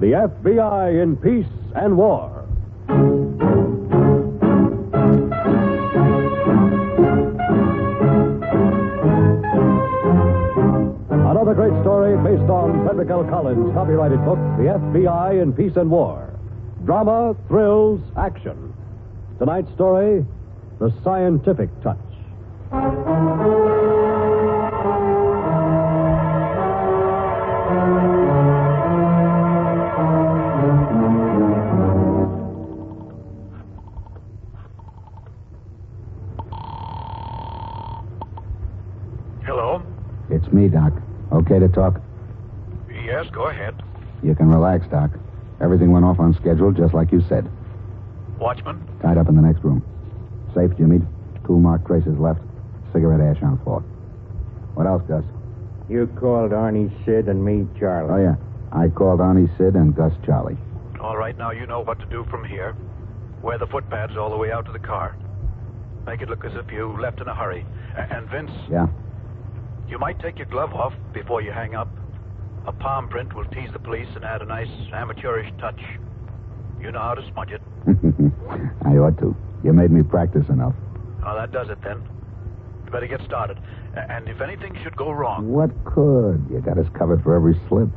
The FBI in Peace and War. Another great story based on Frederick L. Collins' copyrighted book, The FBI in Peace and War. Drama, thrills, action. Tonight's story, The Scientific Touch. Hello? It's me, Doc. Okay to talk? Yes, go ahead. You can relax, Doc. Everything went off on schedule, just like you said. Watchman? Tied up in the next room. Safe, Jimmy. 2 marked traces left. Cigarette ash on floor. What else, Gus? You called Arnie, Sid, and me, Charlie. Oh, yeah. I called Arnie, Sid, and Gus Charlie. All right, now you know what to do from here. Wear the footpads all the way out to the car. Make it look as if you left in a hurry. And Vince? Yeah? You might take your glove off before you hang up. A palm print will tease the police and add a nice amateurish touch. You know how to smudge it. I ought to. You made me practice enough. Oh, that does it then. You better get started. And if anything should go wrong... What could? You got us covered for every slip.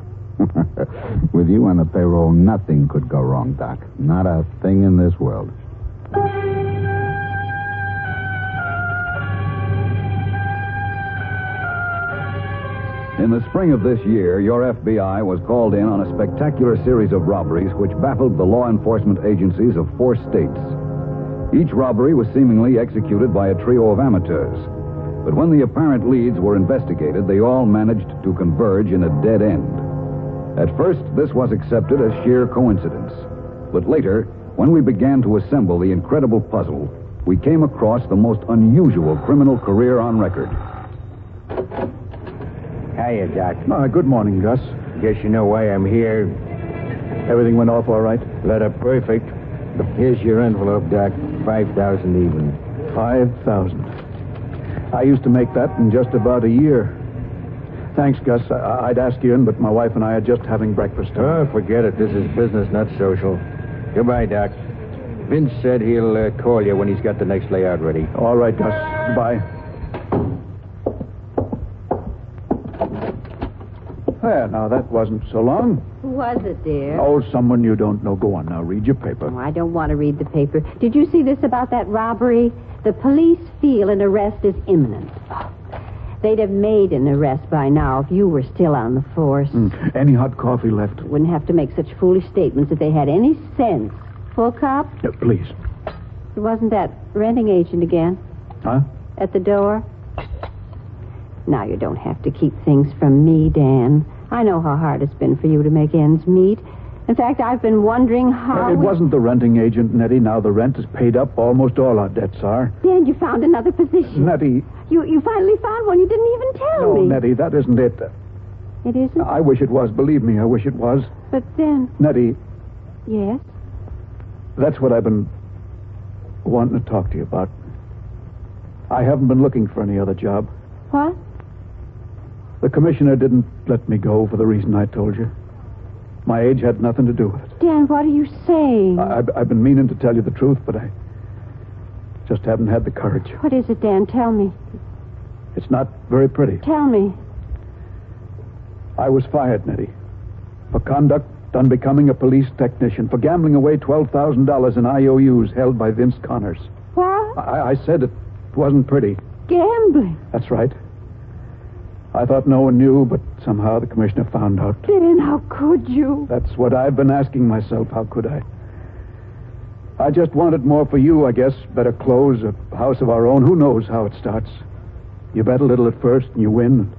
With you on the payroll, nothing could go wrong, Doc. Not a thing in this world. In the spring of this year, your FBI was called in on a spectacular series of robberies which baffled the law enforcement agencies of 4 states. Each robbery was seemingly executed by a trio of amateurs. But when the apparent leads were investigated, they all managed to converge in a dead end. At first, this was accepted as sheer coincidence. But later, when we began to assemble the incredible puzzle, we came across the most unusual criminal career on record. Hiya, Doc. Good morning, Gus. Guess you know why I'm here. Everything went off all right? Letter perfect. Here's your envelope, Doc. 5,000 even. 5,000. I used to make that in just about a year. Thanks, Gus. I'd ask you in, but my wife and I are just having breakfast. Oh, forget it. This is business, not social. Goodbye, Doc. Vince said he'll call you when he's got the next layout ready. All right, Gus. Bye. There, now, that wasn't so long. Who was it, dear? Oh, someone you don't know. Go on now. Read your paper. Oh, I don't want to read the paper. Did you see this about that robbery? The police feel an arrest is imminent. They'd have made an arrest by now if you were still on the force. Any hot coffee left? Wouldn't have to make such foolish statements if they had any sense. Full cup? Please. It wasn't that renting agent again? Huh? At the door? Now you don't have to keep things from me, Dan. I know how hard it's been for you to make ends meet. In fact, I've been wondering how... It wasn't the renting agent, Nettie. Now the rent is paid up. Almost all our debts are. Dan, you found another position. Nettie... You finally found one. You didn't even tell me. No, Nettie, that isn't it. It isn't? I wish it was. Believe me, I wish it was. But then... Nettie... Yes? That's what I've been wanting to talk to you about. I haven't been looking for any other job. What? The commissioner didn't let me go for the reason I told you. My age had nothing to do with it. Dan, what are you saying? I've been meaning to tell you the truth, but I just haven't had the courage. What is it, Dan? Tell me. It's not very pretty. Tell me. I was fired, Nettie, for conduct unbecoming a police technician, for gambling away $12,000 in IOUs held by Vince Connors. What? I said it wasn't pretty. Gambling? That's right. I thought no one knew, but somehow the commissioner found out. Dan, how could you? That's what I've been asking myself. How could I? I just wanted more for you, I guess. Better clothes, a house of our own. Who knows how it starts? You bet a little at first, and you win.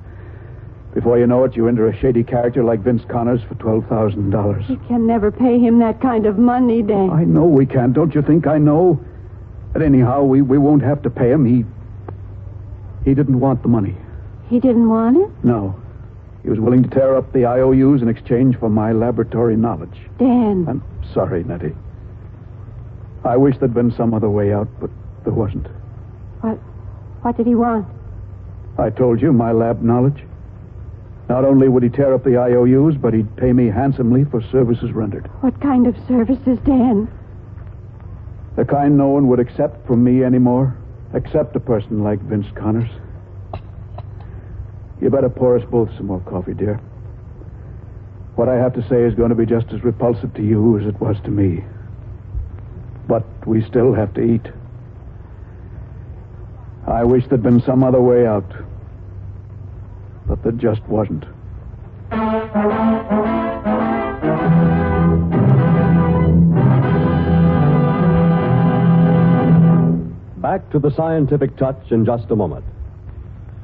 Before you know it, you enter a shady character like Vince Connors for $12,000. You can never pay him that kind of money, Dan. I know we can't. Don't you think I know? But anyhow, we won't have to pay him. He didn't want the money. He didn't want it? No. He was willing to tear up the IOUs in exchange for my laboratory knowledge. Dan. I'm sorry, Nettie. I wish there'd been some other way out, but there wasn't. What did he want? I told you, my lab knowledge. Not only would he tear up the IOUs, but he'd pay me handsomely for services rendered. What kind of services, Dan? The kind no one would accept from me anymore, except a person like Vince Connors. You better pour us both some more coffee, dear. What I have to say is going to be just as repulsive to you as it was to me. But we still have to eat. I wish there'd been some other way out. But there just wasn't. Back to the scientific touch in just a moment.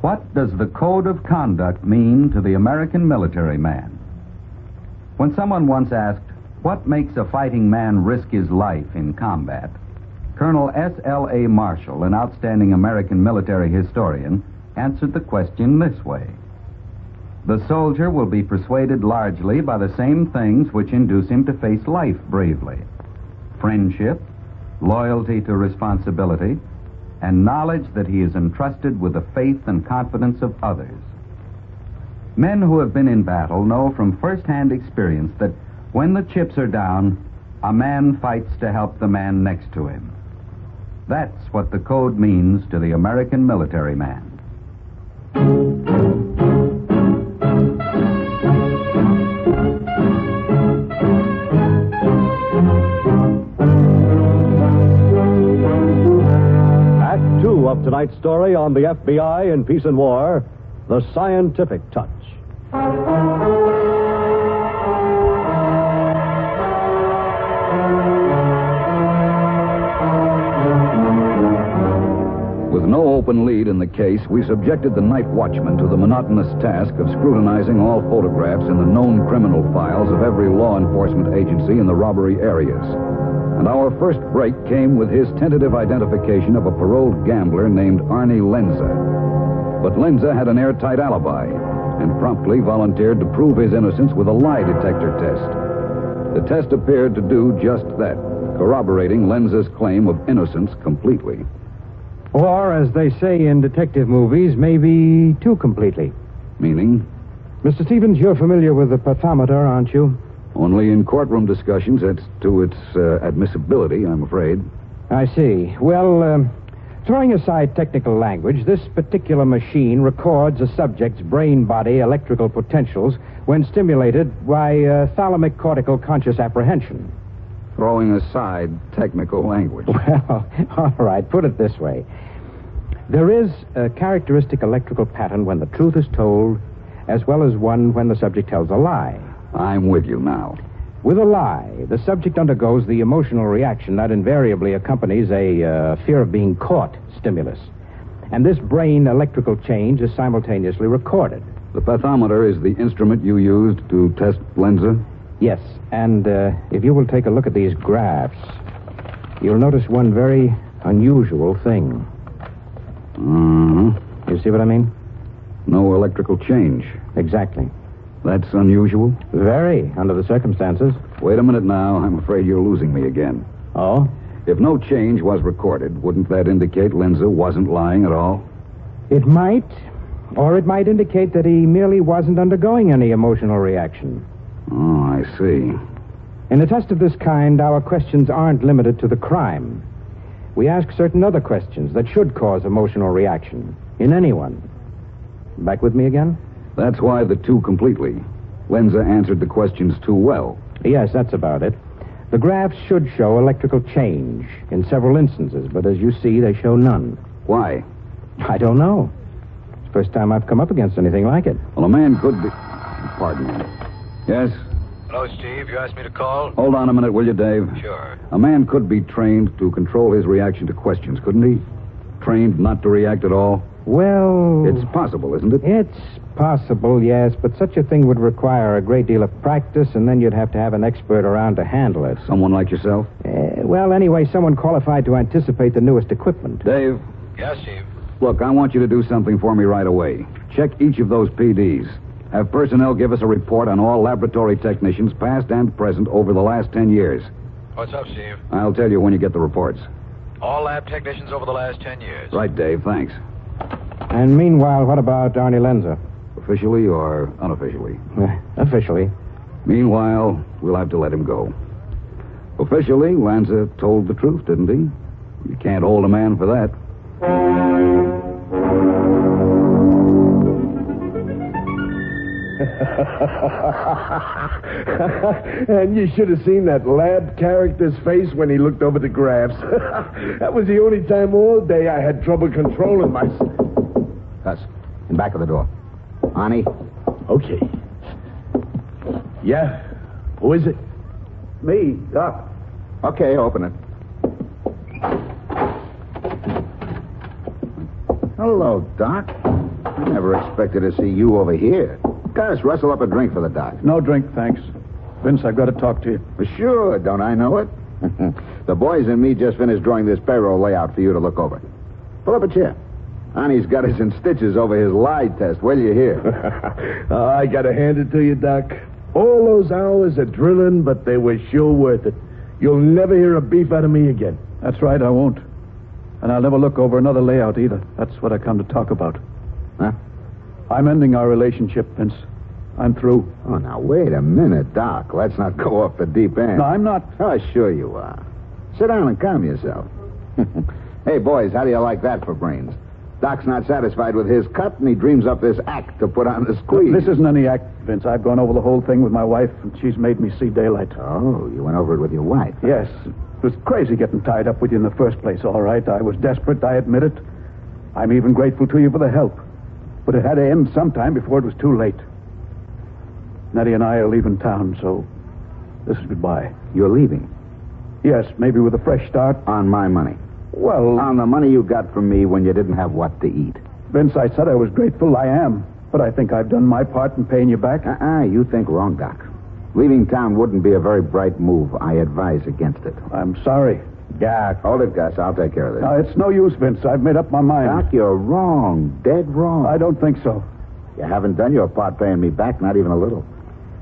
What does the code of conduct mean to the American military man? When someone once asked, what makes a fighting man risk his life in combat? Colonel S.L.A. Marshall, an outstanding American military historian, answered the question this way. The soldier will be persuaded largely by the same things which induce him to face life bravely. Friendship, loyalty to responsibility, and knowledge that he is entrusted with the faith and confidence of others. Men who have been in battle know from first-hand experience that when the chips are down, a man fights to help the man next to him. That's what the code means to the American military man. Act 2 of tonight's story on the FBI in Peace and War, The Scientific Touch. With no open lead in the case, we subjected the night watchman to the monotonous task of scrutinizing all photographs in the known criminal files of every law enforcement agency in the robbery areas. And our first break came with his tentative identification of a paroled gambler named Arnie Lenza. But Lenza had an airtight alibi and promptly volunteered to prove his innocence with a lie detector test. The test appeared to do just that, corroborating Lenza's claim of innocence completely. Or, as they say in detective movies, maybe too completely. Meaning? Mr. Stevens, you're familiar with the pathometer, aren't you? Only in courtroom discussions as to its admissibility, I'm afraid. I see. Well, throwing aside technical language, this particular machine records a subject's brain-body electrical potentials when stimulated by thalamic cortical conscious apprehension. Throwing aside technical language. Well, all right, put it this way. There is a characteristic electrical pattern when the truth is told, as well as one when the subject tells a lie. I'm with you now. With a lie, the subject undergoes the emotional reaction that invariably accompanies a fear of being caught stimulus. And this brain electrical change is simultaneously recorded. The pathometer is the instrument you used to test Lenza? Yes, and if you will take a look at these graphs, you'll notice one very unusual thing. You see what I mean? No electrical change. Exactly. That's unusual? Very, under the circumstances. Wait a minute now. I'm afraid you're losing me again. Oh? If no change was recorded, wouldn't that indicate Lenza wasn't lying at all? It might, or it might indicate that he merely wasn't undergoing any emotional reaction. Oh, I see. In a test of this kind, our questions aren't limited to the crime. We ask certain other questions that should cause emotional reaction in anyone. Back with me again? That's why the two completely. Lenza answered the questions too well. Yes, that's about it. The graphs should show electrical change in several instances, but as you see, they show none. Why? I don't know. It's the first time I've come up against anything like it. Well, a man could be... Pardon me. Yes? Hello, Steve. You asked me to call? Hold on a minute, will you, Dave? Sure. A man could be trained to control his reaction to questions, couldn't he? Trained not to react at all? Well... It's possible, isn't it? It's possible, yes, but such a thing would require a great deal of practice, and then you'd have to have an expert around to handle it. Someone like yourself? Well, anyway, someone qualified to anticipate the newest equipment. Dave? Yes, Steve. Look, I want you to do something for me right away. Check each of those PDs. Have personnel give us a report on all laboratory technicians, past and present, over the last 10 years. What's up, Steve? I'll tell you when you get the reports. All lab technicians over the last 10 years. Right, Dave, thanks. And meanwhile, what about Arnie Lenza? Officially or unofficially? Officially. Meanwhile, we'll have to let him go. Officially, Lanza told the truth, didn't he? You can't hold a man for that. And you should have seen that lab character's face when he looked over the graphs. That was the only time all day I had trouble controlling myself. Gus, in back of the door. Arnie? Okay. Yeah? Who is it? Me, Doc. Okay, open it. Hello, Doc. I never expected to see you over here. Gus, rustle up a drink for the doc. No drink, thanks. Vince, I've got to talk to you. Sure, don't I know it? The boys and me just finished drawing this payroll layout for you to look over. Pull up a chair. Annie's got us in stitches over his lie test. Wait till you hear. I gotta hand it to you, Doc. All those hours of drilling, but they were sure worth it. You'll never hear a beef out of me again. That's right, I won't. And I'll never look over another layout either. That's what I come to talk about. Huh? I'm ending our relationship, Vince. I'm through. Oh, now, wait a minute, Doc. Let's not go off the deep end. No, I'm not. Oh, sure you are. Sit down and calm yourself. Hey, boys, how do you like that for brains? Doc's not satisfied with his cut, and he dreams up this act to put on the squeeze. This isn't any act, Vince. I've gone over the whole thing with my wife, and she's made me see daylight. Oh, you went over it with your wife? Yes. It was crazy getting tied up with you in the first place, all right. I was desperate, I admit it. I'm even grateful to you for the help. But it had to end sometime before it was too late. Nettie and I are leaving town, so this is goodbye. You're leaving? Yes, maybe with a fresh start. On my money? Well... On the money you got from me when you didn't have what to eat. Vince, I said I was grateful. I am. But I think I've done my part in paying you back. You think wrong, Doc. Leaving town wouldn't be a very bright move. I advise against it. I'm sorry. Doc. Hold it, Gus. I'll take care of this. No, it's no use, Vince. I've made up my mind. Doc, you're wrong. Dead wrong. I don't think so. You haven't done your part paying me back, not even a little.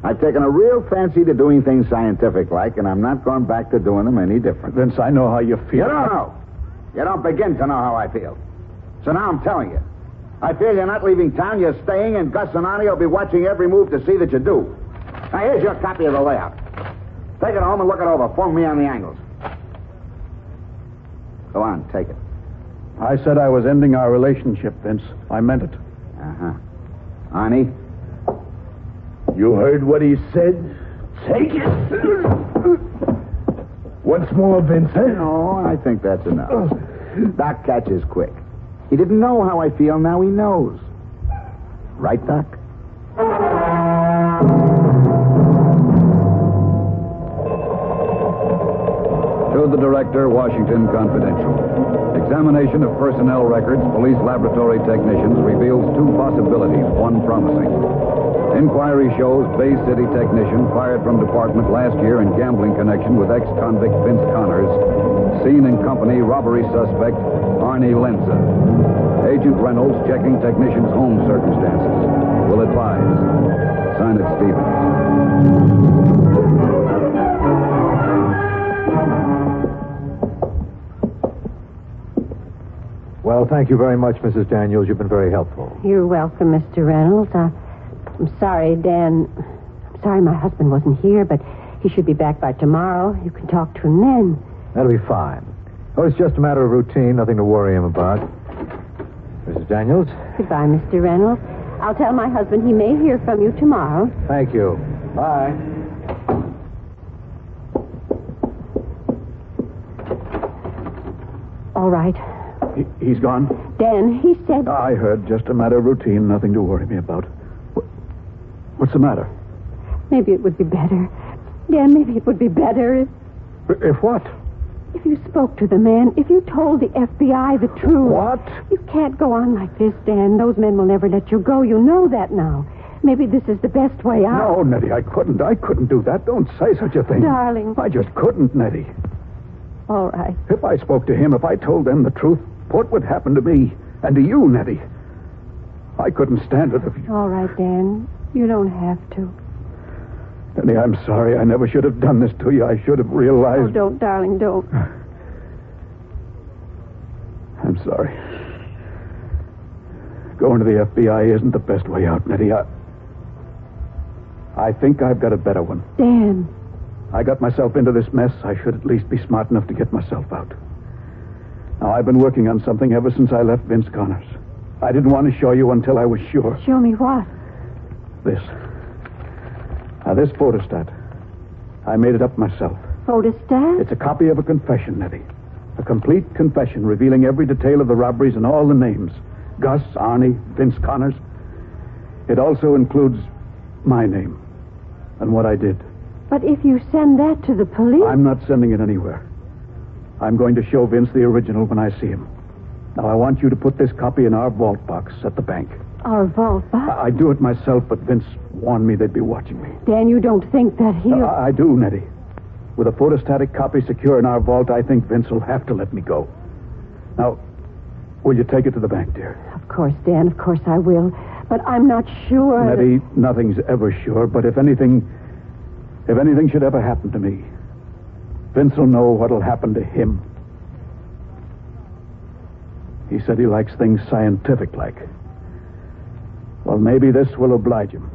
I've taken a real fancy to doing things scientific-like, and I'm not going back to doing them any different. Vince, I know how you feel. You don't know. You don't begin to know how I feel. So now I'm telling you. I feel you're not leaving town, you're staying, and Gus and Arnie will be watching every move to see that you do. Now, here's your copy of the layout. Take it home and look it over. Phone me on the angles. Go on, take it. I said I was ending our relationship, Vince. I meant it. Uh-huh. Arnie? You heard what he said? Take it. Once more, Vince, huh? No, I think that's enough. Doc catches quick. He didn't know how I feel, now he knows. Right, Doc? To the Director, Washington Confidential. Examination of personnel records, police laboratory technicians reveals two possibilities, one promising. Inquiry shows Bay City technician fired from department last year in gambling connection with ex-convict Vince Connors, seen in company robbery suspect Arnie Lenza. Agent Reynolds checking technician's home circumstances. Will advise. Sign it, Stevens. Well, thank you very much, Mrs. Daniels. You've been very helpful. You're welcome, Mr. Reynolds. I'm sorry, Dan. I'm sorry my husband wasn't here, but he should be back by tomorrow. You can talk to him then. That'll be fine. Oh, it's just a matter of routine, nothing to worry him about. Mrs. Daniels? Goodbye, Mr. Reynolds. I'll tell my husband he may hear from you tomorrow. Thank you. Bye. All right. He's gone? Dan, he said... I heard. Just a matter of routine. Nothing to worry me about. What's the matter? Maybe it would be better. Dan, maybe it would be better If what? if you spoke to the man, if you told the FBI the truth. What? You can't go on like this, Dan. Those men will never let you go. You know that now. Maybe this is the best way out. No, Nettie, I couldn't. I couldn't do that. Don't say such a thing. Darling. I just couldn't, Nettie. All right. If I spoke to him, if I told them the truth, what would happen to me and to you, Nettie? I couldn't stand it if you... All right, Dan. You don't have to. Nettie, I'm sorry. I never should have done this to you. I should have realized... Oh, don't, darling, don't. I'm sorry. Going to the FBI isn't the best way out, Nettie. I think I've got a better one. Dan. I got myself into this mess. I should at least be smart enough to get myself out. Now, I've been working on something ever since I left Vince Connors. I didn't want to show you until I was sure. Show me what? This. Now, this photostat. I made it up myself. Photostat? It's a copy of a confession, Nettie. A complete confession revealing every detail of the robberies and all the names. Gus, Arnie, Vince Connors. It also includes my name and what I did. But if you send that to the police... I'm not sending it anywhere. I'm going to show Vince the original when I see him. Now, I want you to put this copy in our vault box at the bank. Our vault box? I'd do it myself, but Vince warned me they'd be watching me. Dan, you don't think that he'll... I do, Nettie. With a photostatic copy secure in our vault, I think Vince will have to let me go. Now, will you take it to the bank, dear? Of course, Dan, of course I will. But I'm not sure... Nettie, nothing's ever sure, but if anything should ever happen to me, Vince will know what'll happen to him. He said he likes things scientific-like. Well, maybe this will oblige him.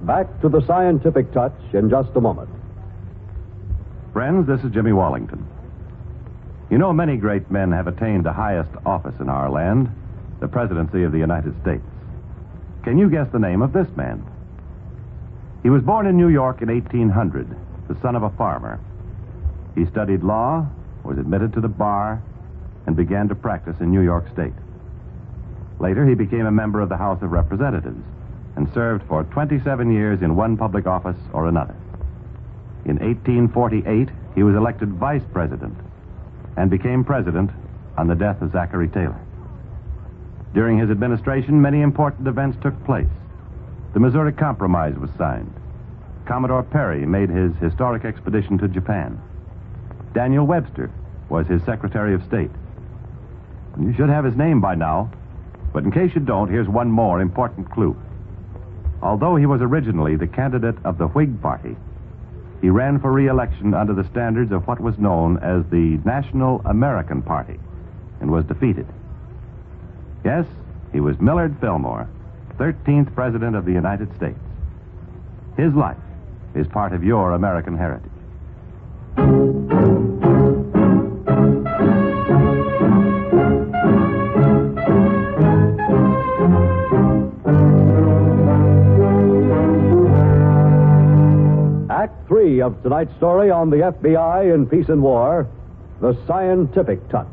Back to the scientific touch in just a moment. Friends, this is Jimmy Wallington. You know, many great men have attained the highest office in our land, the presidency of the United States. Can you guess the name of this man? He was born in New York in 1800, the son of a farmer. He studied law, was admitted to the bar, and began to practice in New York State. Later, he became a member of the House of Representatives and served for 27 years in one public office or another. In 1848, he was elected vice president and became president on the death of Zachary Taylor. During his administration, many important events took place. The Missouri Compromise was signed. Commodore Perry made his historic expedition to Japan. Daniel Webster was his Secretary of State. You should have his name by now, but in case you don't, here's one more important clue. Although he was originally the candidate of the Whig Party, he ran for re-election under the standards of what was known as the National American Party and was defeated. Yes, he was Millard Fillmore, 13th President of the United States. His life is part of your American heritage. Act 3 of tonight's story on the FBI in Peace and War, The Scientific Touch.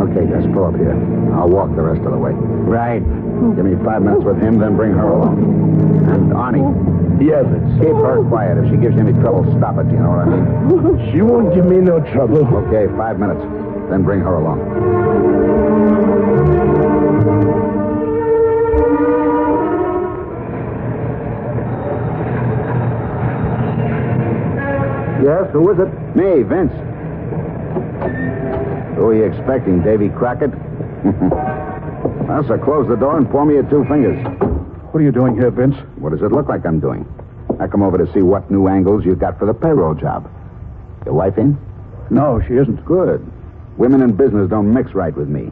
Okay, Gus, pull up here. I'll walk the rest of the way. Right. Give me 5 minutes with him, then bring her along. And Arnie. Yes, it's... Keep her quiet. If she gives you any trouble, stop it. You know what I mean? She won't give me no trouble. Okay, 5 minutes. Then bring her along. Yes, who is it? Me, Vince. Who are you expecting, Davy Crockett? Well, so close the door and pour me your 2 fingers. What are you doing here, Vince? What does it look like I'm doing? I come over to see what new angles you've got for the payroll job. Your wife in? No, she isn't. Good. Women in business don't mix right with me.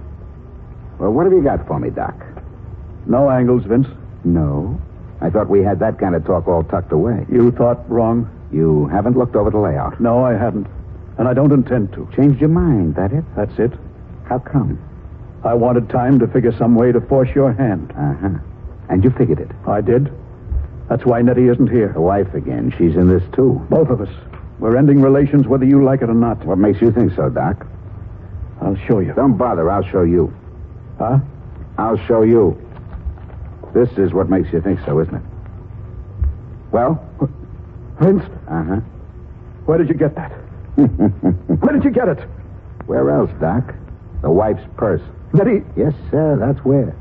Well, what have you got for me, Doc? No angles, Vince. No. I thought we had that kind of talk all tucked away. You thought wrong. You haven't looked over the layout? No, I haven't. And I don't intend to. Changed your mind, that it? That's it. How come? I wanted time to figure some way to force your hand. Uh-huh. And you figured it? I did. That's why Nettie isn't here. The wife again. She's in this, too. Both of us. We're ending relations whether you like it or not. What makes you think so, Doc? I'll show you. Don't bother. I'll show you. Huh? I'll show you. This is what makes you think so, isn't it? Well? Vince? Uh-huh. Where did you get that? Where did you get it? Where else, Doc? The wife's purse. Nettie? Yes, sir, that's where.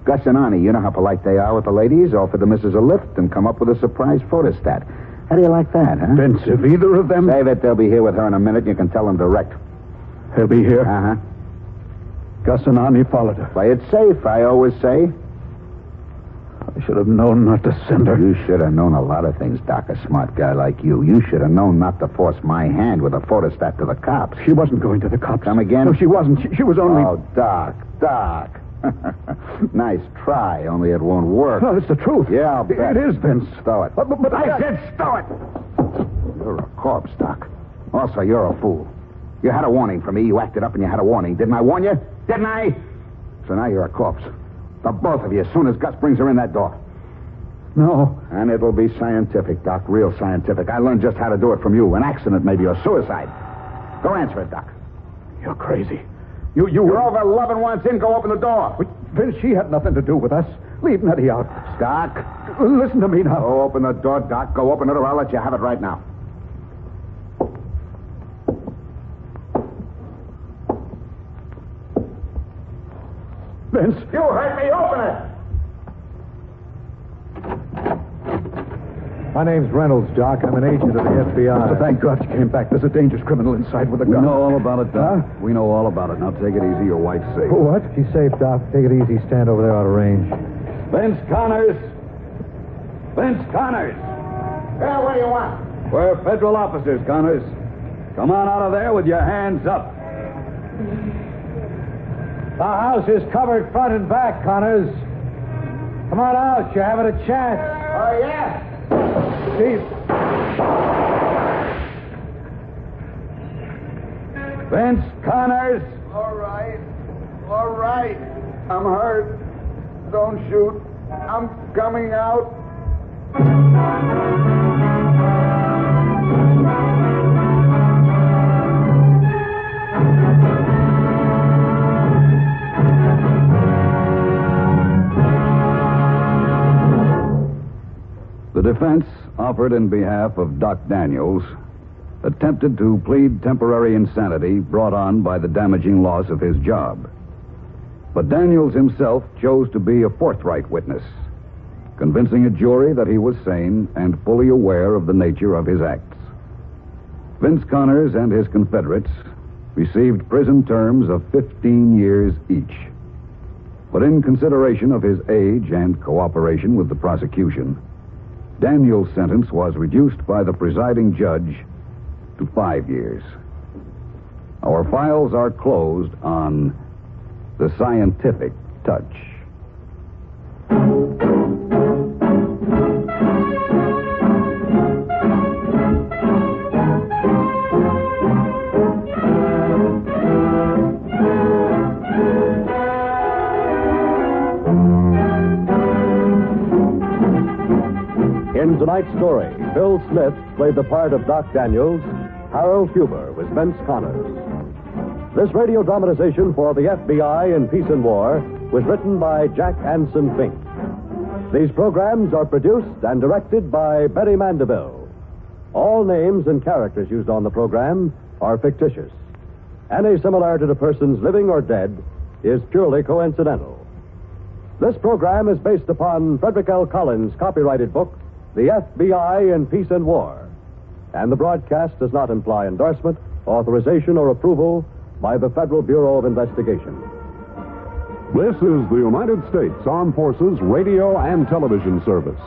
Gus and Arnie, you know how polite they are with the ladies, offered the missus a lift and come up with a surprise photostat. How do you like that, huh? Vince, if either of them... Save it. They'll be here with her in a minute. You can tell them direct. He'll be here. Uh-huh. Gus and Ani followed her. Play it safe, I always say. I should have known not to send her. You should have known a lot of things, Doc, a smart guy like you. You should have known not to force my hand with a photostat to the cops. She wasn't going to the cops. Come again? No, she wasn't. She was only... Oh, Doc. Nice try, only it won't work. No, it's the truth. Yeah, I'll bet. It is, Vince. Stow it. But I said stow it! You're a corpse, Doc. Also, you're a fool. You had a warning from me. You acted up and you had a warning. Didn't I warn you? Didn't I? So now you're a corpse. The both of you, as soon as Gus brings her in that door. No. And it'll be scientific, Doc. Real scientific. I learned just how to do it from you. An accident, maybe, or suicide. Go answer it, Doc. You're crazy. You're over 11 once in. Go open the door. But, Vince, she had nothing to do with us. Leave Nettie out. Doc. Listen to me now. Go open the door, Doc. Go open it, or I'll let you have it right now. Vince. You heard me. Open it. My name's Reynolds, Doc. I'm an agent of the FBI. So thank God you came back. There's a dangerous criminal inside with a gun. We know all about it, Doc. We know all about it. Now take it easy. Your wife's safe. What? She's safe, Doc. Take it easy. Stand over there out of range. Vince Connors! Vince Connors! Yeah, what do you want? We're federal officers, Connors. Come on out of there with your hands up. The house is covered front and back, Connors. Come on out. You're having a chance. Oh, yeah? Chief. Vince Connors! All right. I'm hurt. Don't shoot. I'm coming out. The defense, offered in behalf of Doc Daniels, attempted to plead temporary insanity brought on by the damaging loss of his job. But Daniels himself chose to be a forthright witness, convincing a jury that he was sane and fully aware of the nature of his acts. Vince Connors and his confederates received prison terms of 15 years each. But in consideration of his age and cooperation with the prosecution, Daniels' sentence was reduced by the presiding judge to 5 years. Our files are closed on the scientific touch. In tonight's story, Bill Smith played the part of Doc Daniels. Harold Huber was Vince Connors. This radio dramatization for the FBI in Peace and War was written by Jack Anson Fink. These programs are produced and directed by Betty Mandeville. All names and characters used on the program are fictitious. Any similarity to persons living or dead is purely coincidental. This program is based upon Frederick L. Collins' copyrighted book, The FBI in Peace and War, and the broadcast does not imply endorsement, authorization, or approval by the Federal Bureau of Investigation. This is the United States Armed Forces Radio and Television Service.